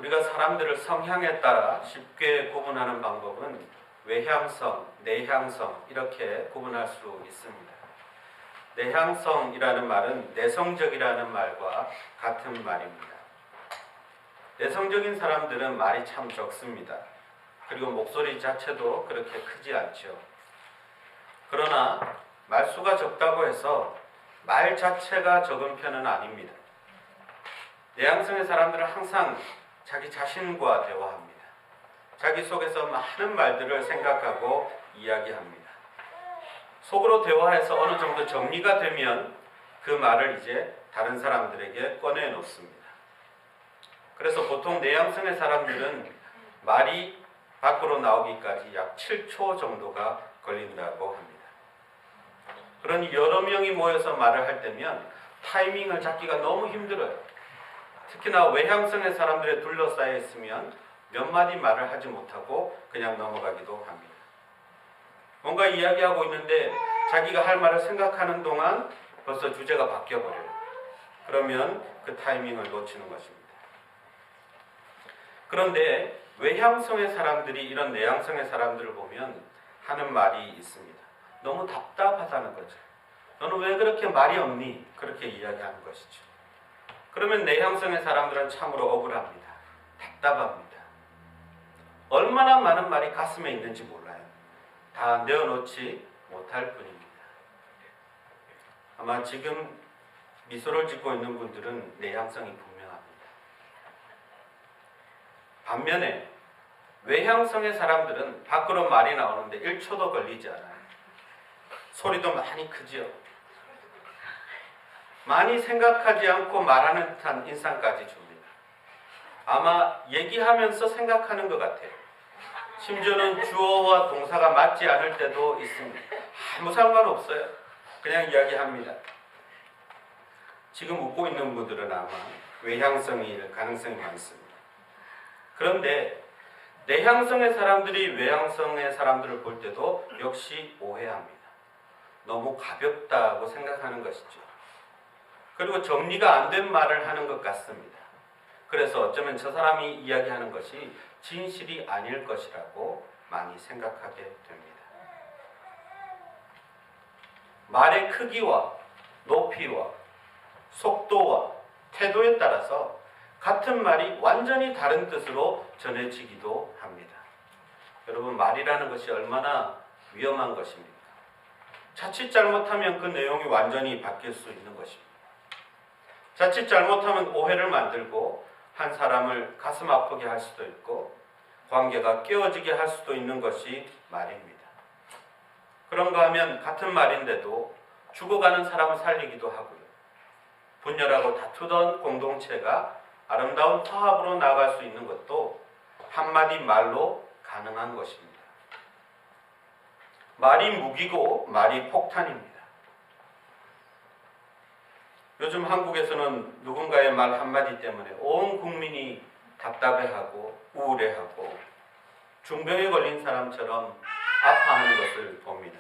우리가 사람들을 성향에 따라 쉽게 구분하는 방법은 외향성, 내향성 이렇게 구분할 수 있습니다. 내향성이라는 말은 내성적이라는 말과 같은 말입니다. 내성적인 사람들은 말이 참 적습니다. 그리고 목소리 자체도 그렇게 크지 않죠. 그러나 말수가 적다고 해서 말 자체가 적은 편은 아닙니다. 내향성의 사람들은 항상 자기 자신과 대화합니다. 자기 속에서 많은 말들을 생각하고 이야기합니다. 속으로 대화해서 어느 정도 정리가 되면 그 말을 이제 다른 사람들에게 꺼내놓습니다. 그래서 보통 내향성의 사람들은 말이 밖으로 나오기까지 약 7초 정도가 걸린다고 합니다. 그러니 여러 명이 모여서 말을 할 때면 타이밍을 잡기가 너무 힘들어요. 특히나 외향성의 사람들에 둘러싸여 있으면 몇 마디 말을 하지 못하고 그냥 넘어가기도 합니다. 뭔가 이야기하고 있는데 자기가 할 말을 생각하는 동안 벌써 주제가 바뀌어버려요. 그러면 그 타이밍을 놓치는 것입니다. 그런데 외향성의 사람들이 이런 내향성의 사람들을 보면 하는 말이 있습니다. 너무 답답하다는 거죠. 너는 왜 그렇게 말이 없니? 그렇게 이야기하는 것이죠. 그러면 내향성의 사람들은 참으로 억울합니다. 답답합니다. 얼마나 많은 말이 가슴에 있는지 몰라요. 다 내어놓지 못할 뿐입니다. 아마 지금 미소를 짓고 있는 분들은 내향성이 분명합니다. 반면에 외향성의 사람들은 밖으로 말이 나오는데 1초도 걸리지 않아요. 소리도 많이 크지요. 많이 생각하지 않고 말하는 듯한 인상까지 줍니다. 아마 얘기하면서 생각하는 것 같아요. 심지어는 주어와 동사가 맞지 않을 때도 있습니다. 아무 상관없어요. 그냥 이야기합니다. 지금 웃고 있는 분들은 아마 외향성일 가능성이 많습니다. 그런데 내향성의 사람들이 외향성의 사람들을 볼 때도 역시 오해합니다. 너무 가볍다고 생각하는 것이죠. 그리고 정리가 안 된 말을 하는 것 같습니다. 그래서 어쩌면 저 사람이 이야기하는 것이 진실이 아닐 것이라고 많이 생각하게 됩니다. 말의 크기와 높이와 속도와 태도에 따라서 같은 말이 완전히 다른 뜻으로 전해지기도 합니다. 여러분, 말이라는 것이 얼마나 위험한 것입니까? 자칫 잘못하면 그 내용이 완전히 바뀔 수 있는 것입니다. 자칫 잘못하면 오해를 만들고 한 사람을 가슴 아프게 할 수도 있고 관계가 깨어지게 할 수도 있는 것이 말입니다. 그런가 하면 같은 말인데도 죽어가는 사람을 살리기도 하고요. 분열하고 다투던 공동체가 아름다운 화합으로 나아갈 수 있는 것도 한마디 말로 가능한 것입니다. 말이 무기고 말이 폭탄입니다. 요즘 한국에서는 누군가의 말 한마디 때문에 온 국민이 답답해하고 우울해하고 중병에 걸린 사람처럼 아파하는 것을 봅니다.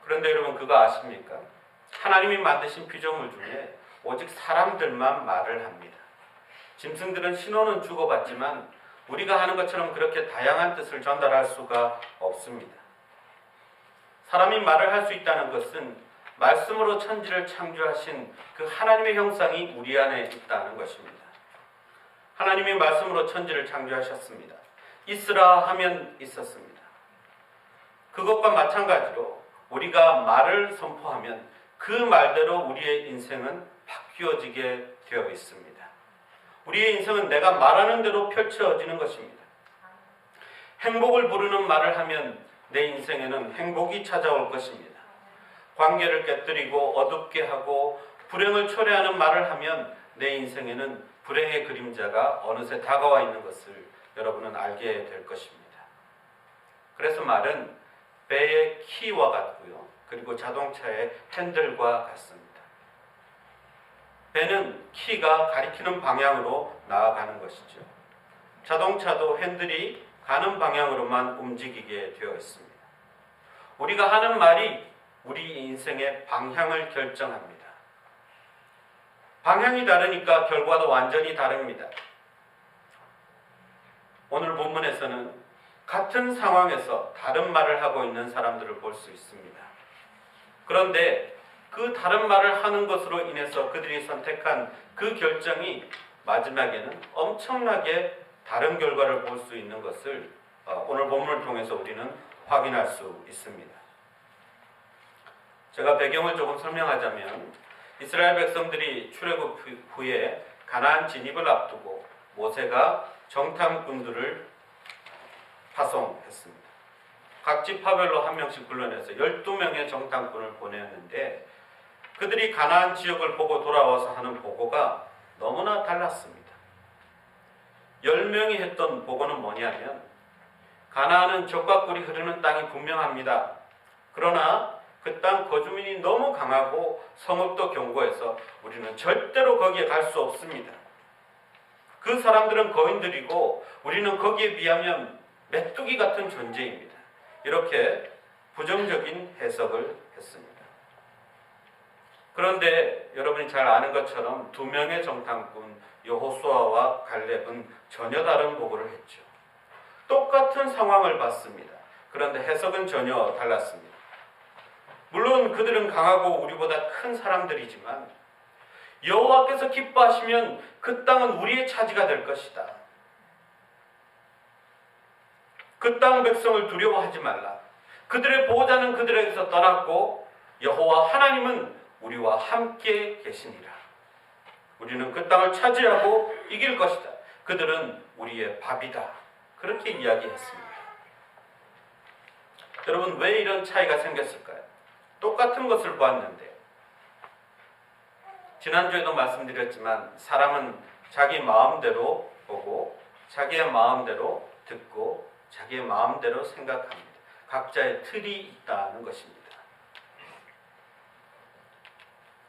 그런데 여러분, 그거 아십니까? 하나님이 만드신 피조물 중에 오직 사람들만 말을 합니다. 짐승들은 신호는 주고받지만 우리가 하는 것처럼 그렇게 다양한 뜻을 전달할 수가 없습니다. 사람이 말을 할 수 있다는 것은 말씀으로 천지를 창조하신 그 하나님의 형상이 우리 안에 있다는 것입니다. 하나님이 말씀으로 천지를 창조하셨습니다. 있으라 하면 있었습니다. 그것과 마찬가지로 우리가 말을 선포하면 그 말대로 우리의 인생은 바뀌어지게 되어 있습니다. 우리의 인생은 내가 말하는 대로 펼쳐지는 것입니다. 행복을 부르는 말을 하면 내 인생에는 행복이 찾아올 것입니다. 관계를 깨뜨리고 어둡게 하고 불행을 초래하는 말을 하면 내 인생에는 불행의 그림자가 어느새 다가와 있는 것을 여러분은 알게 될 것입니다. 그래서 말은 배의 키와 같고요. 그리고 자동차의 핸들과 같습니다. 배는 키가 가리키는 방향으로 나아가는 것이죠. 자동차도 핸들이 가는 방향으로만 움직이게 되어 있습니다. 우리가 하는 말이 우리 인생의 방향을 결정합니다. 방향이 다르니까 결과도 완전히 다릅니다. 오늘 본문에서는 같은 상황에서 다른 말을 하고 있는 사람들을 볼 수 있습니다. 그런데 그 다른 말을 하는 것으로 인해서 그들이 선택한 그 결정이 마지막에는 엄청나게 다른 결과를 볼 수 있는 것을 오늘 본문을 통해서 우리는 확인할 수 있습니다. 제가 배경을 조금 설명하자면 이스라엘 백성들이 출애굽 후에 가나안 진입을 앞두고 모세가 정탐꾼들을 파송했습니다. 각 지파별로 한 명씩 불러내서 12명의 정탐꾼을 보냈는데 그들이 가나안 지역을 보고 돌아와서 하는 보고가 너무나 달랐습니다. 10명이 했던 보고는 뭐냐면 가나안은 젖과 꿀이 흐르는 땅이 분명합니다. 그러나 그 땅 거주민이 너무 강하고 성읍도 견고해서 우리는 절대로 거기에 갈 수 없습니다. 그 사람들은 거인들이고 우리는 거기에 비하면 메뚜기 같은 존재입니다. 이렇게 부정적인 해석을 했습니다. 그런데 여러분이 잘 아는 것처럼 2명의 정탐꾼 여호수아와 갈렙은 전혀 다른 보고를 했죠. 똑같은 상황을 봤습니다. 그런데 해석은 전혀 달랐습니다. 물론 그들은 강하고 우리보다 큰 사람들이지만 여호와께서 기뻐하시면 그 땅은 우리의 차지가 될 것이다. 그 땅 백성을 두려워하지 말라. 그들의 보호자는 그들에게서 떠났고 여호와 하나님은 우리와 함께 계시니라. 우리는 그 땅을 차지하고 이길 것이다. 그들은 우리의 밥이다. 그렇게 이야기했습니다. 여러분, 왜 이런 차이가 생겼을까요? 똑같은 것을 보았는데 지난주에도 말씀드렸지만 사람은 자기 마음대로 보고 자기의 마음대로 듣고 자기의 마음대로 생각합니다. 각자의 틀이 있다는 것입니다.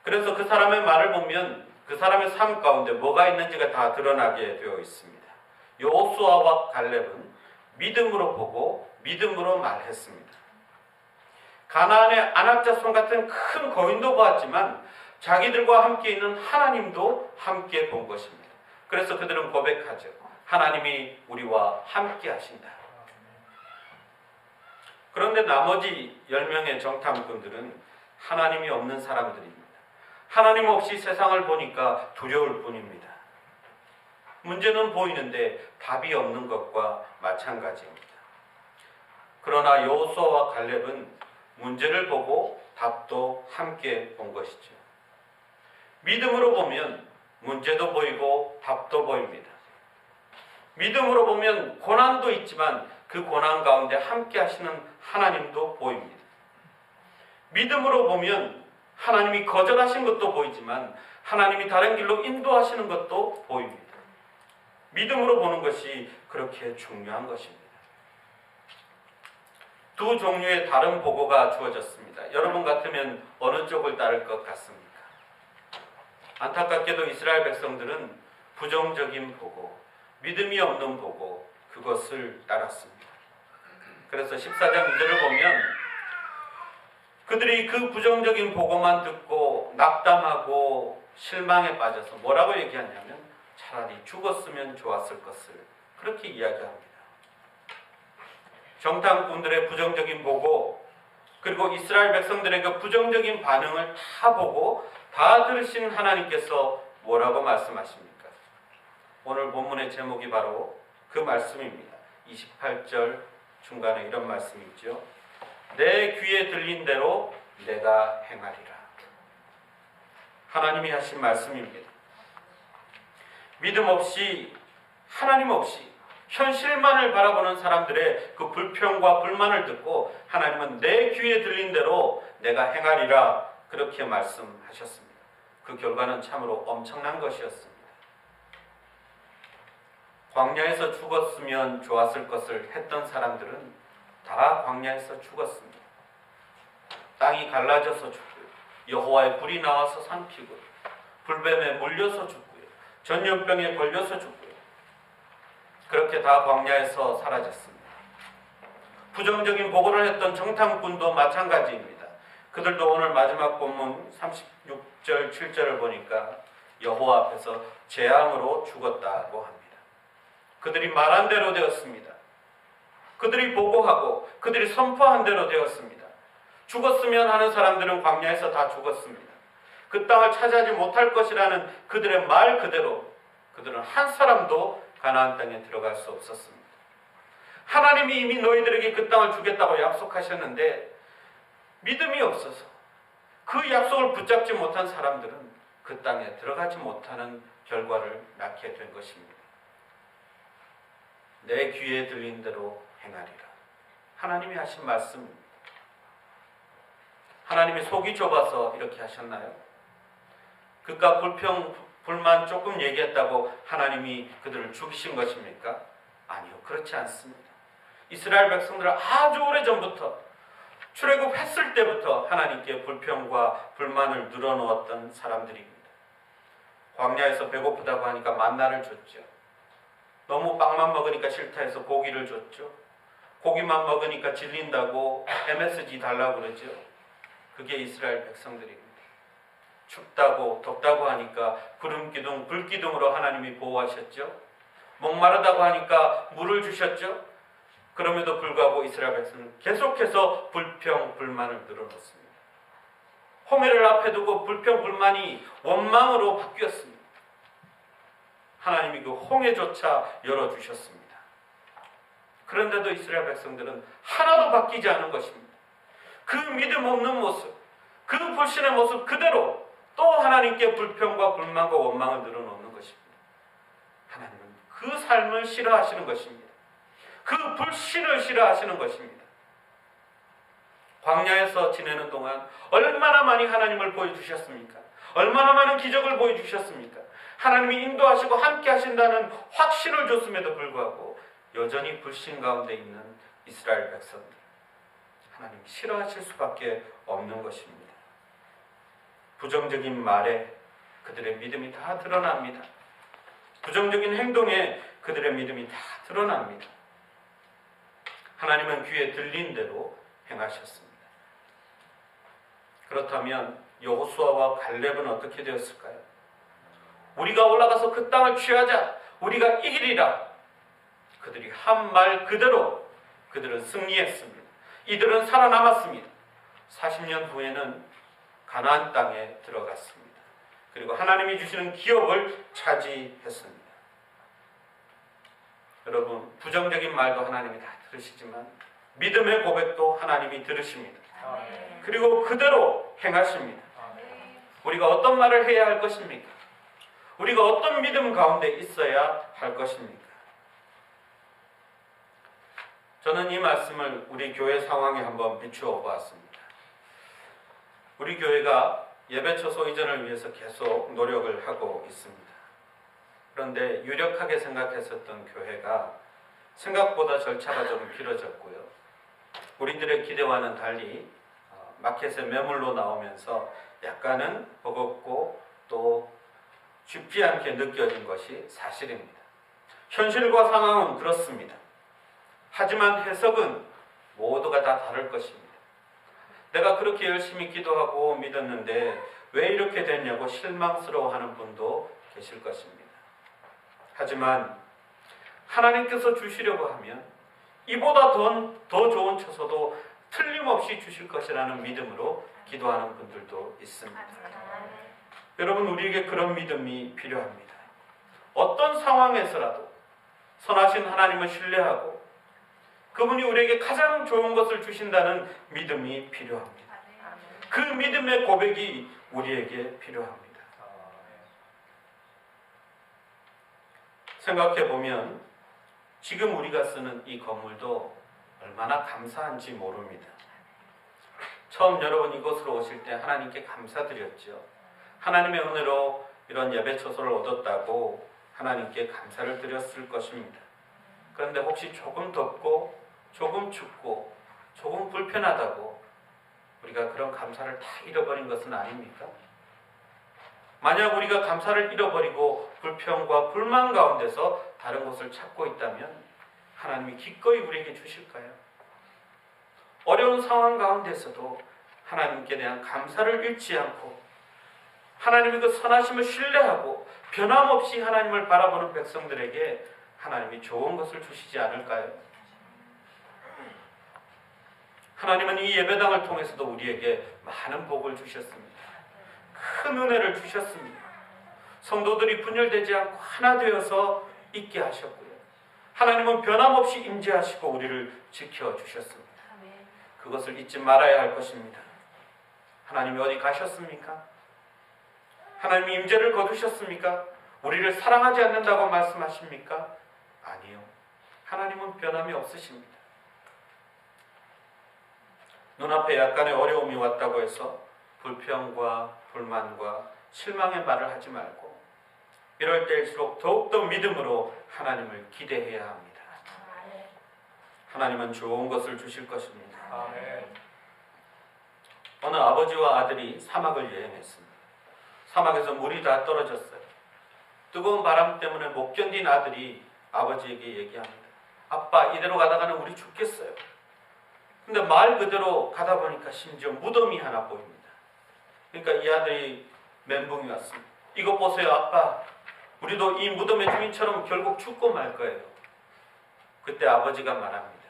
그래서 그 사람의 말을 보면 그 사람의 삶 가운데 뭐가 있는지가 다 드러나게 되어 있습니다. 여호수아와 갈렙은 믿음으로 보고 믿음으로 말했습니다. 가나안의 안악자손 같은 큰 거인도 보았지만 자기들과 함께 있는 하나님도 함께 본 것입니다. 그래서 그들은 고백하죠. 하나님이 우리와 함께 하신다. 그런데 나머지 10명의 정탐꾼들은 하나님이 없는 사람들입니다. 하나님 없이 세상을 보니까 두려울 뿐입니다. 문제는 보이는데 답이 없는 것과 마찬가지입니다. 그러나 여호수아와 갈렙은 문제를 보고 답도 함께 본 것이죠. 믿음으로 보면 문제도 보이고 답도 보입니다. 믿음으로 보면 고난도 있지만 그 고난 가운데 함께 하시는 하나님도 보입니다. 믿음으로 보면 하나님이 거절하신 것도 보이지만 하나님이 다른 길로 인도하시는 것도 보입니다. 믿음으로 보는 것이 그렇게 중요한 것입니다. 두 종류의 다른 보고가 주어졌습니다. 여러분 같으면 어느 쪽을 따를 것 같습니까? 안타깝게도 이스라엘 백성들은 부정적인 보고, 믿음이 없는 보고, 그것을 따랐습니다. 그래서 14장 2절을 보면 그들이 그 부정적인 보고만 듣고 낙담하고 실망에 빠져서 뭐라고 얘기하냐면 차라리 죽었으면 좋았을 것을 그렇게 이야기합니다. 정탐꾼들의 부정적인 보고 그리고 이스라엘 백성들의 그 부정적인 반응을 다 보고 다 들으신 하나님께서 뭐라고 말씀하십니까? 오늘 본문의 제목이 바로 그 말씀입니다. 28절 중간에 이런 말씀이 있죠. 내 귀에 들린 대로 내가 행하리라. 하나님이 하신 말씀입니다. 믿음 없이 하나님 없이 현실만을 바라보는 사람들의 그 불평과 불만을 듣고 하나님은 내 귀에 들린 대로 내가 행하리라 그렇게 말씀하셨습니다. 그 결과는 참으로 엄청난 것이었습니다. 광야에서 죽었으면 좋았을 것을 했던 사람들은 다 광야에서 죽었습니다. 땅이 갈라져서 죽고요. 여호와의 불이 나와서 삼키고요. 불뱀에 물려서 죽고요. 전염병에 걸려서 죽고요. 그렇게 다 광야에서 사라졌습니다. 부정적인 보고를 했던 정탐꾼도 마찬가지입니다. 그들도 오늘 마지막 본문 36절 7절을 보니까 여호와 앞에서 재앙으로 죽었다고 합니다. 그들이 말한 대로 되었습니다. 그들이 보고하고 그들이 선포한 대로 되었습니다. 죽었으면 하는 사람들은 광야에서 다 죽었습니다. 그 땅을 차지하지 못할 것이라는 그들의 말 그대로 그들은 한 사람도 가나안 땅에 들어갈 수 없었습니다. 하나님이 이미 너희들에게 그 땅을 주겠다고 약속하셨는데 믿음이 없어서 그 약속을 붙잡지 못한 사람들은 그 땅에 들어가지 못하는 결과를 낳게 된 것입니다. 내 귀에 들린 대로 행하리라. 하나님이 하신 말씀입니다. 하나님이 속이 좁아서 이렇게 하셨나요? 그깟 불평, 불만 조금 얘기했다고 하나님이 그들을 죽이신 것입니까? 아니요, 그렇지 않습니다. 이스라엘 백성들은 아주 오래전부터 출애굽했을 때부터 하나님께 불평과 불만을 늘어놓았던 사람들입니다. 광야에서 배고프다고 하니까 만나를 줬죠. 너무 빵만 먹으니까 싫다 해서 고기를 줬죠. 고기만 먹으니까 질린다고 MSG 달라고 그러죠. 그게 이스라엘 백성들입니다. 춥다고 덥다고 하니까 구름기둥, 불기둥으로 하나님이 보호하셨죠. 목마르다고 하니까 물을 주셨죠. 그럼에도 불구하고 이스라엘 백성은 계속해서 불평, 불만을 늘어놓습니다. 홍해를 앞에 두고 불평, 불만이 원망으로 바뀌었습니다. 하나님이 그 홍해조차 열어주셨습니다. 그런데도 이스라엘 백성들은 하나도 바뀌지 않은 것입니다. 그 믿음 없는 모습, 그 불신의 모습 그대로 또 하나님께 불평과 불만과 원망을 늘어놓는 것입니다. 하나님은 그 삶을 싫어하시는 것입니다. 그 불신을 싫어하시는 것입니다. 광야에서 지내는 동안 얼마나 많이 하나님을 보여주셨습니까? 얼마나 많은 기적을 보여주셨습니까? 하나님이 인도하시고 함께 하신다는 확신을 줬음에도 불구하고 여전히 불신 가운데 있는 이스라엘 백성들, 하나님이 싫어하실 수밖에 없는 것입니다. 부정적인 말에 그들의 믿음이 다 드러납니다. 부정적인 행동에 그들의 믿음이 다 드러납니다. 하나님은 귀에 들린 대로 행하셨습니다. 그렇다면 여호수아와 갈렙은 어떻게 되었을까요? 우리가 올라가서 그 땅을 취하자, 우리가 이기리라. 그들이 한 말 그대로 그들은 승리했습니다. 이들은 살아남았습니다. 40년 후에는 가나안 땅에 들어갔습니다. 그리고 하나님이 주시는 기업을 차지했습니다. 여러분, 부정적인 말도 하나님이 다 들으시지만 믿음의 고백도 하나님이 들으십니다. 그리고 그대로 행하십니다. 우리가 어떤 말을 해야 할 것입니까? 우리가 어떤 믿음 가운데 있어야 할 것입니까? 저는 이 말씀을 우리 교회 상황에 한번 비추어 보았습니다. 우리 교회가 예배처소 이전을 위해서 계속 노력을 하고 있습니다. 그런데 유력하게 생각했었던 교회가 생각보다 절차가 좀 길어졌고요. 우리들의 기대와는 달리 마켓에 매물로 나오면서 약간은 버겁고 또 쉽지 않게 느껴진 것이 사실입니다. 현실과 상황은 그렇습니다. 하지만 해석은 모두가 다 다를 것입니다. 내가 그렇게 열심히 기도하고 믿었는데 왜 이렇게 됐냐고 실망스러워하는 분도 계실 것입니다. 하지만 하나님께서 주시려고 하면 이보다 더 좋은 처소도 틀림없이 주실 것이라는 믿음으로 기도하는 분들도 있습니다. 여러분, 우리에게 그런 믿음이 필요합니다. 어떤 상황에서라도 선하신 하나님을 신뢰하고 그분이 우리에게 가장 좋은 것을 주신다는 믿음이 필요합니다. 그 믿음의 고백이 우리에게 필요합니다. 생각해보면 지금 우리가 쓰는 이 건물도 얼마나 감사한지 모릅니다. 처음 여러분 이곳으로 오실 때 하나님께 감사드렸죠. 하나님의 은혜로 이런 예배처소를 얻었다고 하나님께 감사를 드렸을 것입니다. 그런데 혹시 조금 덥고 조금 춥고 조금 불편하다고 우리가 그런 감사를 다 잃어버린 것은 아닙니까? 만약 우리가 감사를 잃어버리고 불평과 불만 가운데서 다른 것을 찾고 있다면 하나님이 기꺼이 우리에게 주실까요? 어려운 상황 가운데서도 하나님께 대한 감사를 잃지 않고 하나님의 그 선하심을 신뢰하고 변함없이 하나님을 바라보는 백성들에게 하나님이 좋은 것을 주시지 않을까요? 하나님은 이 예배당을 통해서도 우리에게 많은 복을 주셨습니다. 큰 은혜를 주셨습니다. 성도들이 분열되지 않고 하나 되어서 있게 하셨고요. 하나님은 변함없이 임재하시고 우리를 지켜주셨습니다. 그것을 잊지 말아야 할 것입니다. 하나님이 어디 가셨습니까? 하나님이 임재를 거두셨습니까? 우리를 사랑하지 않는다고 말씀하십니까? 아니요. 하나님은 변함이 없으십니다. 눈앞에 약간의 어려움이 왔다고 해서 불평과 불만과 실망의 말을 하지 말고 이럴 때일수록 더욱더 믿음으로 하나님을 기대해야 합니다. 하나님은 좋은 것을 주실 것입니다. 어느 아버지와 아들이 사막을 여행했습니다. 사막에서 물이 다 떨어졌어요. 뜨거운 바람 때문에 못 견딘 아들이 아버지에게 얘기합니다. 아빠, 이대로 가다가는 우리 죽겠어요. 근데 말 그대로 가다 보니까 심지어 무덤이 하나 보입니다. 그러니까 이 아들이 멘붕이 왔습니다. 이것 보세요, 아빠. 우리도 이 무덤의 주인처럼 결국 죽고 말 거예요. 그때 아버지가 말합니다.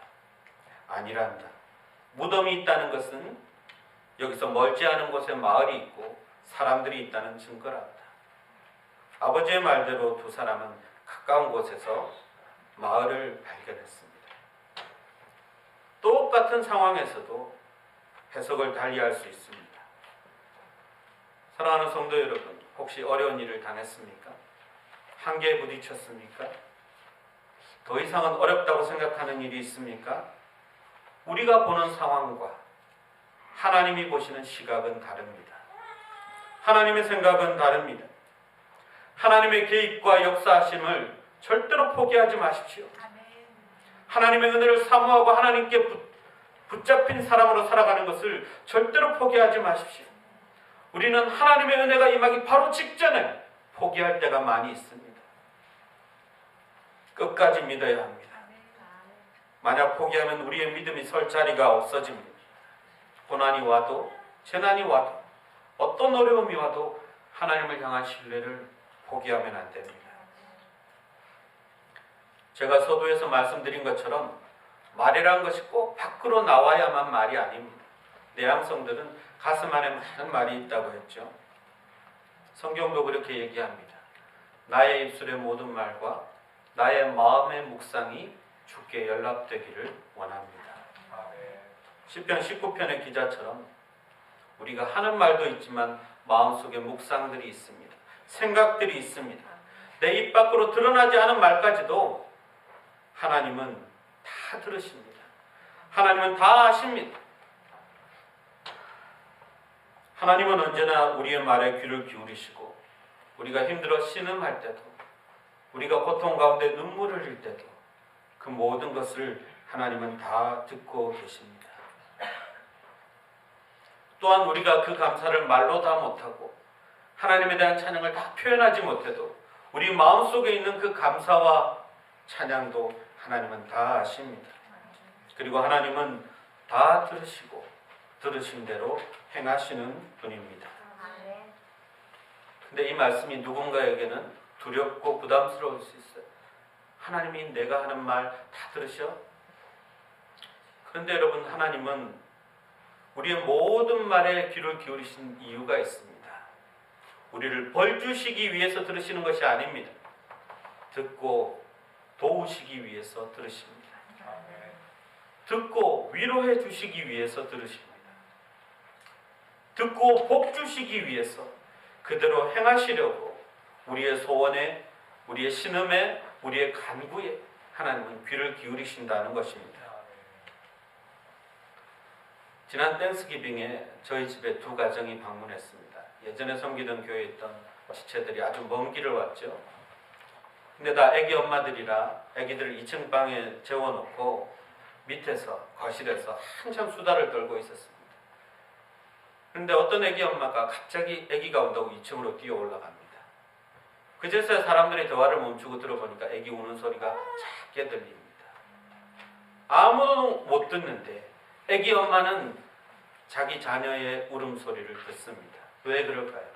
아니란다. 무덤이 있다는 것은 여기서 멀지 않은 곳에 마을이 있고 사람들이 있다는 증거란다. 아버지의 말대로 두 사람은 가까운 곳에서 마을을 발견했습니다. 똑같은 상황에서도 해석을 달리할 수 있습니다. 사랑하는 성도 여러분, 혹시 어려운 일을 당했습니까? 한계에 부딪혔습니까? 더 이상은 어렵다고 생각하는 일이 있습니까? 우리가 보는 상황과 하나님이 보시는 시각은 다릅니다. 하나님의 생각은 다릅니다. 하나님의 개입과 역사하심을 절대로 포기하지 마십시오. 하나님의 은혜를 사모하고 하나님께 붙잡힌 사람으로 살아가는 것을 절대로 포기하지 마십시오. 우리는 하나님의 은혜가 임하기 바로 직전에 포기할 때가 많이 있습니다. 끝까지 믿어야 합니다. 만약 포기하면 우리의 믿음이 설 자리가 없어집니다. 고난이 와도 재난이 와도 어떤 어려움이 와도 하나님을 향한 신뢰를 포기하면 안 됩니다. 제가 서두에서 말씀드린 것처럼 말이라는 것이 꼭 밖으로 나와야만 말이 아닙니다. 내향성들은 가슴 안에 많은 말이 있다고 했죠. 성경도 그렇게 얘기합니다. 나의 입술의 모든 말과 나의 마음의 묵상이 주께 연락되기를 원합니다. 시편 19편의 기자처럼 우리가 하는 말도 있지만 마음속에 묵상들이 있습니다. 생각들이 있습니다. 내 입 밖으로 드러나지 않은 말까지도 하나님은 다 들으십니다. 하나님은 다 아십니다. 하나님은 언제나 우리의 말에 귀를 기울이시고 우리가 힘들어 신음할 때도 우리가 고통 가운데 눈물을 흘릴 때도 그 모든 것을 하나님은 다 듣고 계십니다. 또한 우리가 그 감사를 말로 다 못하고 하나님에 대한 찬양을 다 표현하지 못해도 우리 마음속에 있는 그 감사와 찬양도 하나님은 다 아십니다. 그리고 하나님은 다 들으시고 들으신 대로 행하시는 분입니다. 근데 이 말씀이 누군가에게는 두렵고 부담스러울 수 있어요. 하나님이 내가 하는 말 다 들으셔? 그런데 여러분, 하나님은 우리의 모든 말에 귀를 기울이신 이유가 있습니다. 우리를 벌 주시기 위해서 들으시는 것이 아닙니다. 듣고 도우시기 위해서 들으십니다. 듣고 위로해 주시기 위해서 들으십니다. 듣고 복 주시기 위해서 그대로 행하시려고 우리의 소원에, 우리의 신음에, 우리의 간구에 하나님은 귀를 기울이신다는 것입니다. 지난 땡스기빙에 저희 집에 두 가정이 방문했습니다. 예전에 섬기던 교회에 있던 지체들이 아주 먼 길을 왔죠. 근데 다 애기 엄마들이라 애기들을 2층 방에 재워놓고 밑에서 거실에서 한참 수다를 떨고 있었습니다. 그런데 어떤 애기 엄마가 갑자기 애기가 온다고 2층으로 뛰어 올라갑니다. 그제서야 사람들이 대화를 멈추고 들어보니까 애기 우는 소리가 작게 들립니다. 아무도 못 듣는데 애기 엄마는 자기 자녀의 울음소리를 듣습니다. 왜 그럴까요?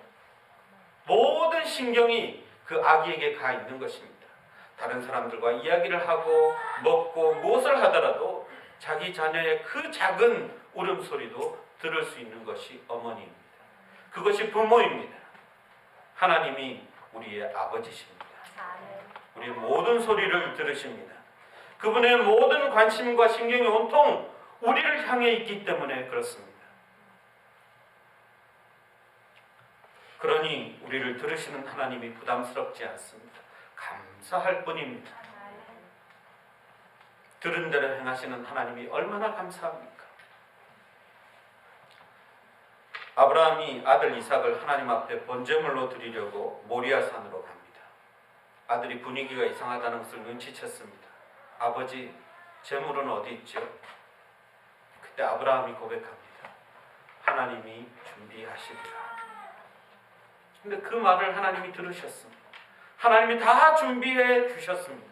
모든 신경이 그 아기에게 가 있는 것입니다. 다른 사람들과 이야기를 하고 먹고 무엇을 하더라도 자기 자녀의 그 작은 울음소리도 들을 수 있는 것이 어머니입니다. 그것이 부모입니다. 하나님이 우리의 아버지십니다. 우리의 모든 소리를 들으십니다. 그분의 모든 관심과 신경이 온통 우리를 향해 있기 때문에 그렇습니다. 그러니 우리를 들으시는 하나님이 부담스럽지 않습니다. 감사할 뿐입니다. 들은 대로 행하시는 하나님이 얼마나 감사합니까? 아브라함이 아들 이삭을 하나님 앞에 번제물로 드리려고 모리아 산으로 갑니다. 아들이 분위기가 이상하다는 것을 눈치챘습니다. 아버지, 제물은 어디 있죠? 그때 아브라함이 고백합니다. 하나님이 준비하시리라. 근데 그 말을 하나님이 들으셨습니다. 하나님이 다 준비해 주셨습니다.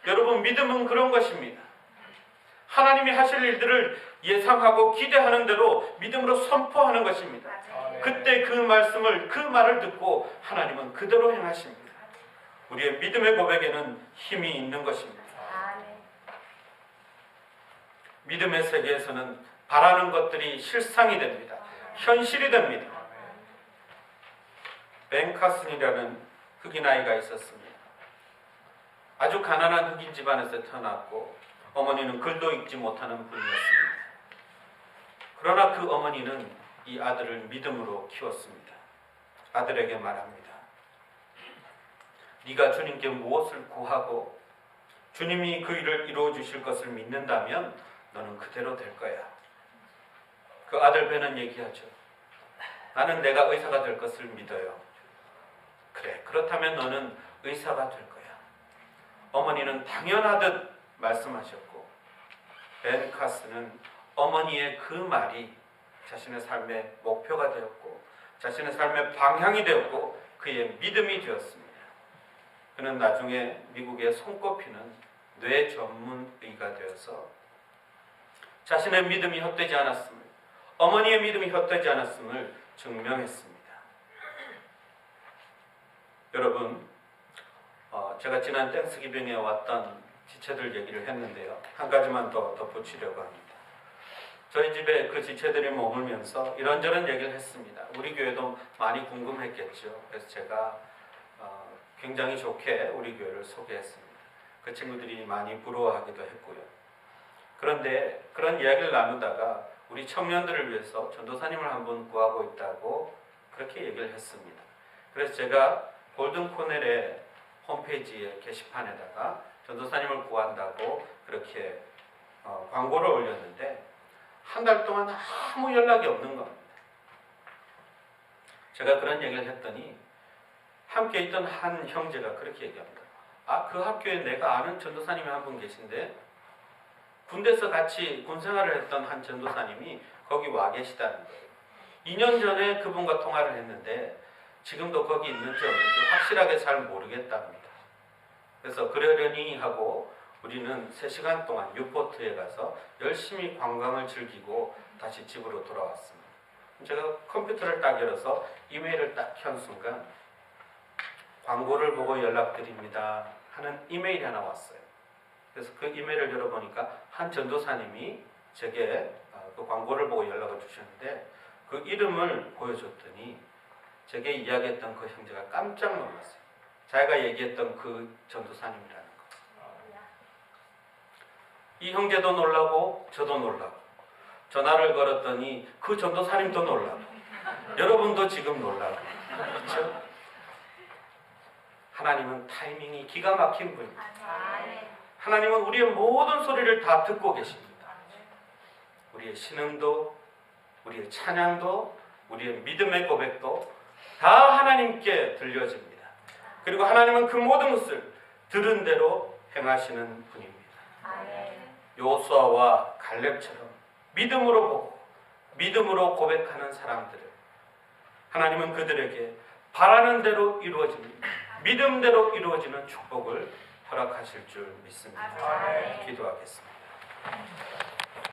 여러분, 믿음은 그런 것입니다. 하나님이 하실 일들을 예상하고 기대하는 대로 믿음으로 선포하는 것입니다. 그때 그 말을 듣고 하나님은 그대로 행하십니다. 우리의 믿음의 고백에는 힘이 있는 것입니다. 믿음의 세계에서는 바라는 것들이 실상이 됩니다. 현실이 됩니다. 벤 카슨이라는 흑인 아이가 있었습니다. 아주 가난한 흑인 집안에서 태어났고 어머니는 글도 읽지 못하는 분이었습니다. 그러나 그 어머니는 이 아들을 믿음으로 키웠습니다. 아들에게 말합니다. 네가 주님께 무엇을 구하고 주님이 그 일을 이루어 주실 것을 믿는다면 너는 그대로 될 거야. 그 아들 벤은 얘기하죠. 나는 내가 의사가 될 것을 믿어요. 그래, 그렇다면 너는 의사가 될 거야. 어머니는 당연하듯 말씀하셨고 벤 카스는 어머니의 그 말이 자신의 삶의 목표가 되었고 자신의 삶의 방향이 되었고 그의 믿음이 되었습니다. 그는 나중에 미국에 손꼽히는 뇌 전문의가 되어서 자신의 믿음이 헛되지 않았음을, 어머니의 믿음이 헛되지 않았음을 증명했습니다. 여러분, 제가 지난 땡스기빙에 왔던 지체들 얘기를 했는데요. 한 가지만 더 덧붙이려고 합니다. 저희 집에 그 지체들이 머물면서 이런저런 얘기를 했습니다. 우리 교회도 많이 궁금했겠죠. 그래서 제가 굉장히 좋게 우리 교회를 소개했습니다. 그 친구들이 많이 부러워하기도 했고요. 그런데 그런 이야기를 나누다가 우리 청년들을 위해서 전도사님을 한 분 구하고 있다고 그렇게 얘기를 했습니다. 그래서 제가 골든 코넬의 홈페이지에 게시판에다가 전도사님을 구한다고 그렇게 광고를 올렸는데 한 달 동안 아무 연락이 없는 겁니다. 제가 그런 얘기를 했더니 함께 있던 한 형제가 그렇게 얘기합니다. 그 학교에 내가 아는 전도사님이 한 분 계신데 군대에서 같이 군생활을 했던 한 전도사님이 거기 와 계시다는 거예요. 2년 전에 그분과 통화를 했는데 지금도 거기 있는지 없는지 확실하게 잘 모르겠답니다. 그래서 그러려니 하고 우리는 3시간 동안 뉴포트에 가서 열심히 관광을 즐기고 다시 집으로 돌아왔습니다. 제가 컴퓨터를 딱 열어서 이메일을 딱 켠 순간 광고를 보고 연락드립니다 하는 이메일이 하나 왔어요. 그래서 그 이메일을 열어보니까 한 전도사님이 제게 그 광고를 보고 연락을 주셨는데 그 이름을 보여줬더니 제게 이야기했던 그 형제가 깜짝 놀랐어요. 자기가 얘기했던 그 전도사님이라는 거. 이 형제도 놀라고 저도 놀라고 전화를 걸었더니 그 전도사님도 놀라고 여러분도 지금 놀라고 그렇죠? 하나님은 타이밍이 기가 막힌 분입니다. 하나님은 우리의 모든 소리를 다 듣고 계십니다. 우리의 신음도 우리의 찬양도 우리의 믿음의 고백도 다 하나님께 들려집니다. 그리고 하나님은 그 모든 것을 들은 대로 행하시는 분입니다. 요수아와 갈렙처럼 믿음으로 보고 믿음으로 고백하는 사람들을 하나님은 그들에게 바라는 대로 이루어집니다. 믿음대로 이루어지는 축복을 허락하실 줄 믿습니다. 기도하겠습니다.